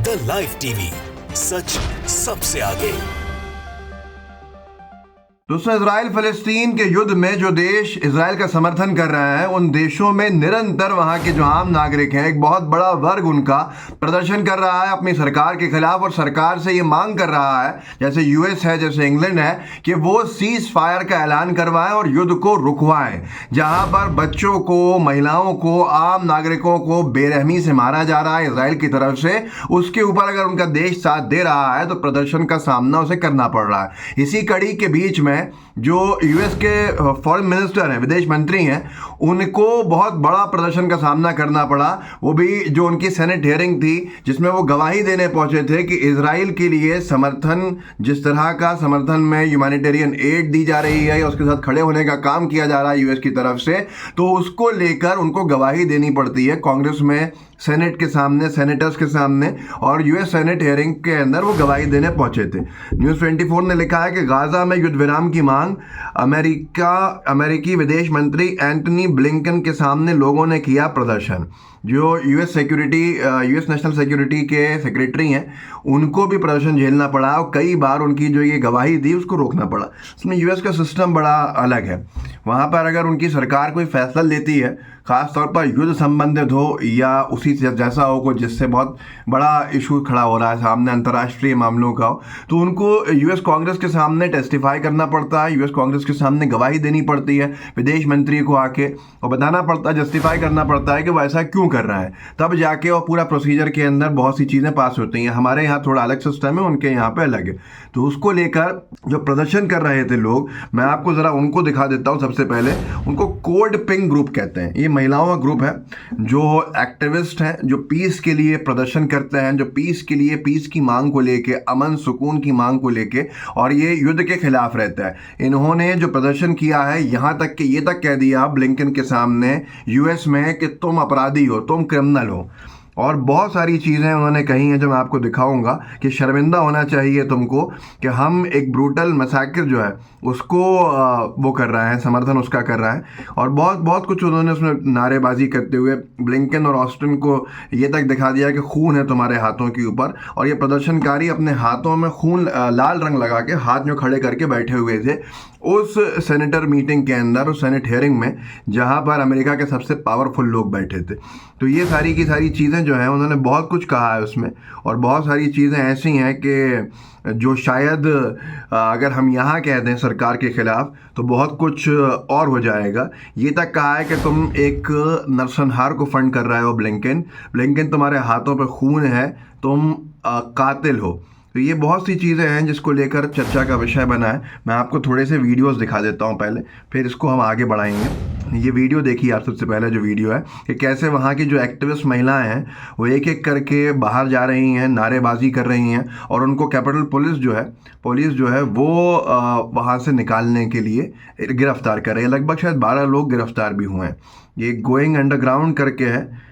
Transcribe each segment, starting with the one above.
The live TV, सच सबसे आगे। दोस्तों, इजराइल फलस्तीन के युद्ध में जो देश इजराइल का समर्थन कर रहा है, उन देशों में निरंतर वहां के जो आम नागरिक हैं, एक बहुत बड़ा वर्ग उनका प्रदर्शन कर रहा है अपनी सरकार के खिलाफ, और सरकार से ये मांग कर रहा है, जैसे यूएस है, जैसे इंग्लैंड है, कि वो सीज फायर का ऐलान करवाएं और युद्ध को रुकवाएं। जहां पर बच्चों को, महिलाओं को, आम नागरिकों को बेरहमी से मारा जा रहा है इजराइल की तरफ से, उसके ऊपर अगर उनका देश साथ दे रहा है तो प्रदर्शन का सामना उसे करना पड़ रहा है। इसी कड़ी के बीच में जो यूएस के फॉरेन मिनिस्टर हैं, विदेश मंत्री हैं, उनको बहुत बड़ा प्रदर्शन का सामना करना पड़ा। वो भी जो उनकी सेनेट हियरिंग थी, जिसमें वो गवाही देने पहुंचे थे कि इजराइल के लिए समर्थन, जिस तरह का समर्थन में ह्यूमैनिटेरियन एड दी जा रही है या उसके साथ खड़े होने का काम किया जा रहा है यूएस की तरफ से, तो उसको लेकर उनको गवाही देनी पड़ती है कांग्रेस में, सेनेट के सामने, सेनेटर्स के सामने, और यूएस सेनेट हियरिंग के अंदर वो गवाही देने पहुंचे थे। न्यूज़ 24 ने लिखा है कि गाजा में युद्ध विराम की मांग, अमेरिकी विदेश मंत्री एंटनी ब्लिंकन के सामने लोगों ने किया प्रदर्शन। जो यूएस नेशनल सिक्योरिटी के सेक्रेटरी हैं, उनको भी प्रदर्शन झेलना पड़ा और कई बार उनकी जो ये गवाही दी उसको रोकना पड़ा। इसमें यूएस का सिस्टम बड़ा अलग है। वहाँ पर अगर उनकी सरकार कोई फैसला लेती है, खास तौर पर युद्ध संबंधित हो या उसी जैसा हो को जिससे बहुत बड़ा इशू खड़ा हो रहा है सामने, अंतर्राष्ट्रीय मामलों का हो, तो उनको यूएस कांग्रेस के सामने टेस्टिफाई करना पड़ता है, यूएस कांग्रेस के सामने गवाही देनी पड़ती है विदेश मंत्री को आके, और बताना पड़ता है, जस्टिफाई करना पड़ता है कि वो ऐसा क्यों कर रहा है। तब जाके वो पूरा प्रोसीजर के अंदर बहुत सी चीज़ें पास होती हैं। हमारे यहाँ थोड़ा अलग सिस्टम है, उनके यहाँ पे अलग है। तो उसको लेकर जो प्रदर्शन कर रहे थे लोग, मैं आपको ज़रा उनको दिखा देता हूँ। सबसे पहले उनको कोड पिंक ग्रुप कहते हैं। ये महिलाओं का ग्रुप है जो एक्टिविस्ट हैं, जो पीस के लिए प्रदर्शन करते हैं, जो पीस के लिए, पीस की मांग को लेके, अमन सुकून की मांग को लेके, और ये युद्ध के खिलाफ रहता है। इन्होंने जो प्रदर्शन किया है, यहाँ तक कि ये तक कह दिया ब्लिंकन के सामने यूएस में कि तुम अपराधी हो, तुम क्रिमिनल हो, और बहुत सारी चीज़ें उन्होंने कही हैं जो मैं आपको दिखाऊंगा कि शर्मिंदा होना चाहिए तुमको कि हम एक ब्रूटल मैसेकर जो है उसको वो कर रहे हैं, समर्थन उसका कर रहा है। और बहुत बहुत कुछ उन्होंने उसमें नारेबाजी करते हुए ब्लिंकन और ऑस्टिन को ये तक दिखा दिया कि खून है तुम्हारे हाथों के ऊपर, और ये प्रदर्शनकारी अपने हाथों में खून, लाल रंग लगा के हाथ में खड़े करके बैठे हुए थे उस सेनेटर मीटिंग के अंदर, उस सेनेट हियरिंग में, जहाँ पर अमेरिका के सबसे पावरफुल लोग बैठे थे। तो ये सारी की सारी चीज़ें जो हैं, उन्होंने बहुत कुछ कहा है उसमें, और बहुत सारी चीज़ें ऐसी हैं कि जो शायद अगर हम यहाँ कह दें सरकार के खिलाफ तो बहुत कुछ और हो जाएगा। ये तक कहा है कि तुम एक नरसंहार को फंड कर रहे हो ब्लिंकन, तुम्हारे हाथों पे खून है, तुम कातिल हो। तो ये बहुत सी चीज़ें हैं जिसको लेकर चर्चा का विषय बना है। मैं आपको थोड़े से वीडियोस दिखा देता हूँ पहले, फिर इसको हम आगे बढ़ाएंगे। ये वीडियो देखिए आप सबसे पहले, जो वीडियो है कि कैसे वहाँ की जो एक्टिविस्ट महिलाएं हैं वो एक एक करके बाहर जा रही हैं, नारेबाजी कर रही हैं, और उनको कैपिटल पुलिस जो है वो वहाँ से निकालने के लिए गिरफ्तार कर रही है। लगभग शायद 12 लोग गिरफ्तार भी हुए हैं। ये गोइंग अंडरग्राउंड करके है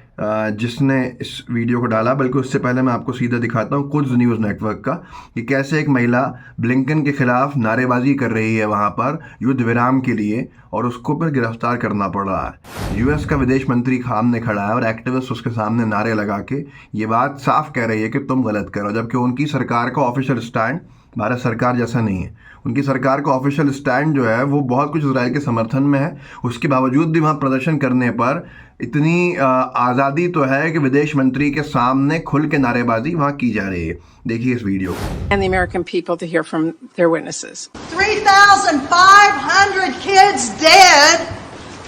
जिसने इस वीडियो को डाला। बल्कि उससे पहले मैं आपको सीधा दिखाता हूँ कुछ न्यूज़ नेटवर्क का कि कैसे एक महिला ब्लिंकन के खिलाफ नारेबाजी कर रही है वहाँ पर युद्ध विराम के लिए, और उसको फिर गिरफ्तार करना पड़ रहा है। यूएस का विदेश मंत्री सामने खड़ा है और एक्टिविस्ट उसके सामने नारे लगा के ये बात साफ कह रही है कि तुम गलत करो, जबकि उनकी सरकार का ऑफिशियल स्टैंड भारत सरकार जैसा नहीं है। उनकी सरकार का ऑफिशियल स्टैंड जो है वो बहुत कुछ इजराइल के समर्थन में है। उसके बावजूद भी वहाँ प्रदर्शन करने पर इतनी आज़ादी तो है कि विदेश मंत्री के सामने खुल के नारेबाजी वहाँ की जा रही है। देखिए इस वीडियो को। And the American people to hear from their witnesses. 3,500 kids dead.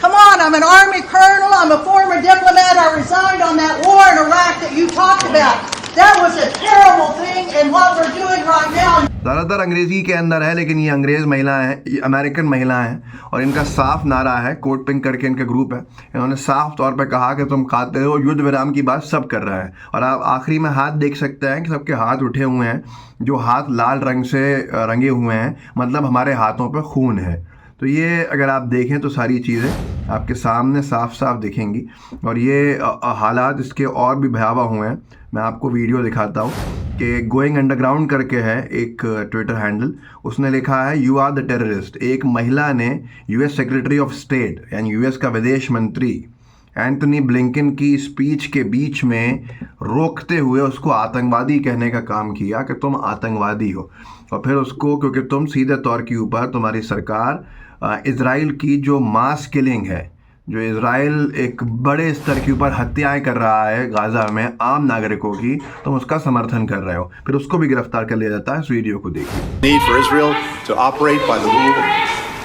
Come on, I'm an Army colonel, I'm a former diplomat, I resigned on that war in Iraq that you talked about. That was a terrible thing, and what we're doing right now. ज़्यादातर अंग्रेजी के अंदर है, लेकिन ये अंग्रेज़ महिलाएं हैं, ये अमेरिकन महिलाएं हैं, और इनका साफ नारा है, कोट पिंक करके इनका ग्रुप है। इन्होंने साफ तौर पे कहा कि तुम कातिल हो। युद्ध विराम की बात सब कर रहा है, और आप आखिरी में हाथ देख सकते हैं कि सबके हाथ उठे हुए हैं, जो हाथ लाल रंग से रंगे हुए हैं, मतलब हमारे हाथों पे खून है। तो ये अगर आप देखें तो सारी चीज़ें आपके सामने साफ साफ दिखेंगी, और ये हालात इसके और भी भयावह हुए हैं। मैं आपको वीडियो दिखाता हूँ कि गोइंग अंडरग्राउंड करके है एक ट्विटर हैंडल, उसने लिखा है यू आर द टेररिस्ट। एक महिला ने यूएस सेक्रेटरी ऑफ स्टेट यानी यूएस का विदेश मंत्री एंटनी ब्लिंकन की स्पीच के बीच में रोकते हुए उसको आतंकवादी कहने का काम किया कि तुम आतंकवादी हो, और फिर उसको क्योंकि तुम सीधे तौर के ऊपर तुम्हारी सरकार इज़राइल की जो मास किलिंग है, जो इज़राइल एक बड़े स्तर के ऊपर हत्याएं कर रहा है गाज़ा में आम नागरिकों की, तुम उसका समर्थन कर रहे हो। फिर उसको भी गिरफ्तार कर लिया जाता है। इस वीडियो को देखिए। Need for Israel to operate by the rule.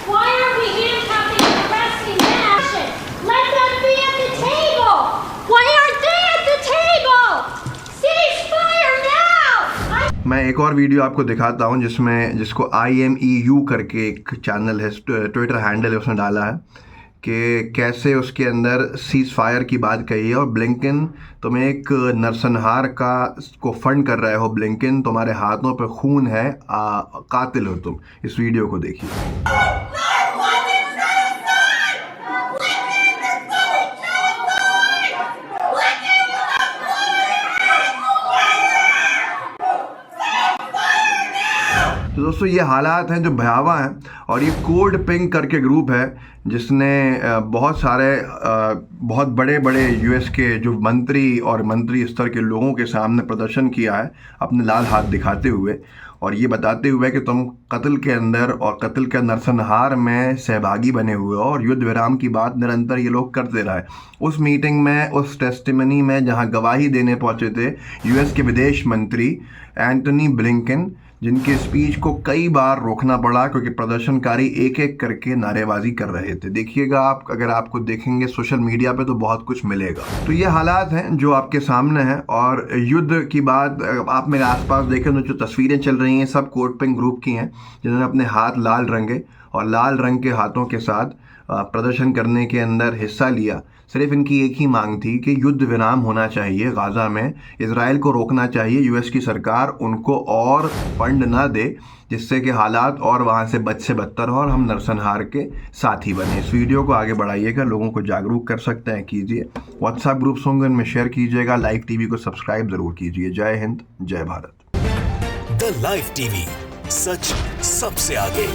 Why are we handcuffing and arresting them? Let them be at the table. Why aren't they at the table? Ceasefire now. मैं एक और वीडियो आपको दिखाता हूं जिसको IMEU करके एक channel है, ट्विटर हैंडल है, उसने डाला है कि कैसे उसके अंदर सीज फायर की बात कही है। और ब्लिंकन, तुम एक नरसंहार को फंड कर रहे हो, ब्लिंकन तुम्हारे हाथों पे खून है, कातिल हो तुम। इस वीडियो को देखिए। तो दोस्तों ये हालात हैं जो भयावह हैं, और ये कोड पिंक करके ग्रुप है जिसने बहुत सारे बहुत बड़े बड़े यूएस के जो मंत्री और मंत्री स्तर के लोगों के सामने प्रदर्शन किया है अपने लाल हाथ दिखाते हुए, और ये बताते हुए कि तुम कत्ल के अंदर और कत्ल के नरसंहार में सहभागी बने हुए हो, और युद्ध विराम की बात निरंतर ये लोग करते रहे। उस मीटिंग में, उस टेस्टिमनी में जहां गवाही देने पहुंचे थे यूएस के विदेश मंत्री एंटनी ब्लिंकन, जिनके स्पीच को कई बार रोकना पड़ा क्योंकि प्रदर्शनकारी एक एक करके नारेबाजी कर रहे थे। देखिएगा आप, अगर आपको देखेंगे सोशल मीडिया पे तो बहुत कुछ मिलेगा। तो ये हालात हैं जो आपके सामने हैं, और युद्ध की बात आप मेरे आसपास देखें तो जो तस्वीरें चल रही हैं सब कोड पिंक ग्रुप की हैं, जिन्होंने अपने हाथ लाल रंगे और लाल रंग के हाथों के साथ प्रदर्शन करने के अंदर हिस्सा लिया। सिर्फ इनकी एक ही मांग थी कि युद्ध विराम होना चाहिए गाज़ा में, इज़राइल को रोकना चाहिए, यूएस की सरकार उनको और फंड ना दे जिससे कि हालात और वहाँ से बद से बदतर हो और हम नरसंहार के साथी बने। इस वीडियो को आगे बढ़ाइएगा, लोगों को जागरूक कर सकते हैं, कीजिए। व्हाट्सएप ग्रुप्स होंगे उनमें शेयर कीजिएगा, लाइव टीवी को सब्सक्राइब ज़रूर कीजिए। जय हिंद, जय भारत। द लाइव टीवी, सच सबसे आगे।